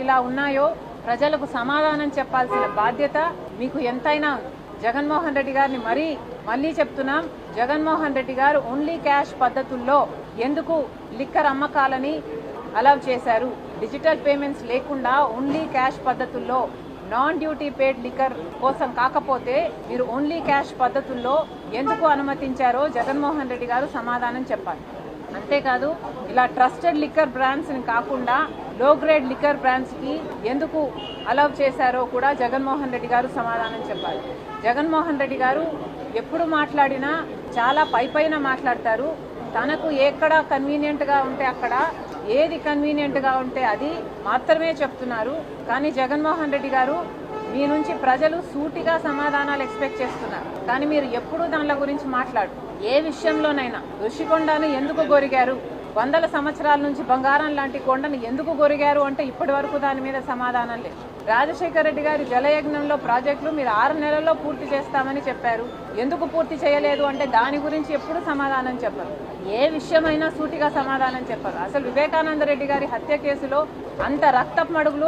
ఇలా ఉన్నాయో ప్రజలకు సమాధానం చెప్పాల్సిన బాధ్యత మీకు ఎంతైనా ఉంది. జగన్మోహన్ రెడ్డి గారిని మళ్ళీ చెప్తున్నాం, జగన్మోహన్ రెడ్డి గారు ఓన్లీ క్యాష్ పద్ధతుల్లో ఎందుకు లిక్కర్ అమ్మకాలని అలౌ చేశారు? డిజిటల్ పేమెంట్స్ లేకుండా ఓన్లీ క్యాష్ పద్ధతుల్లో నాన్ డ్యూటీ పేడ్ లిక్కర్ కోసం కాకపోతే మీరు ఓన్లీ క్యాష్ పద్ధతుల్లో ఎందుకు అనుమతించారో జగన్మోహన్ రెడ్డి గారు సమాధానం చెప్పాలి. అంతేకాదు ఇలా ట్రస్టెడ్ లిక్కర్ బ్రాండ్స్ని కాకుండా లో గ్రేడ్ లిక్కర్ బ్రాండ్స్కి ఎందుకు అలౌ చేశారో కూడా జగన్మోహన్ రెడ్డి గారు సమాధానం చెప్పాలి. జగన్మోహన్ రెడ్డి గారు ఎప్పుడు మాట్లాడినా చాలా పైపైన మాట్లాడతారు. తనకు ఎక్కడ కన్వీనియంట్గా ఉంటే అక్కడ, ఏది కన్వీనియంట్గా ఉంటే అది మాత్రమే చెప్తున్నారు. కానీ జగన్మోహన్ రెడ్డి గారు మీ నుంచి ప్రజలు సూటిగా సమాధానాలు ఎక్స్పెక్ట్ చేస్తున్నారు. కానీ మీరు ఎప్పుడూ దానిల గురించి మాట్లాడు. ఏ విషయంలోనైనా ఋషికొండను ఎందుకు గొరిగారు, 100 సంవత్సరాల నుంచి బంగారం లాంటి కొండను ఎందుకు గొరిగారు అంటే ఇప్పటి వరకు దాని మీద సమాధానం లేదు. రాజశేఖర రెడ్డి గారి జలయజ్ఞంలో ప్రాజెక్టులు మీరు 6 నెలల్లో పూర్తి చేస్తామని చెప్పారు. ఎందుకు పూర్తి చేయలేదు అంటే దాని గురించి ఎప్పుడు సమాధానం చెప్పరు. ఏ విషయమైనా సూటిగా సమాధానం చెప్పరు. అసలు వివేకానంద రెడ్డి గారి హత్య కేసులో అంత రక్తపు మడుగులు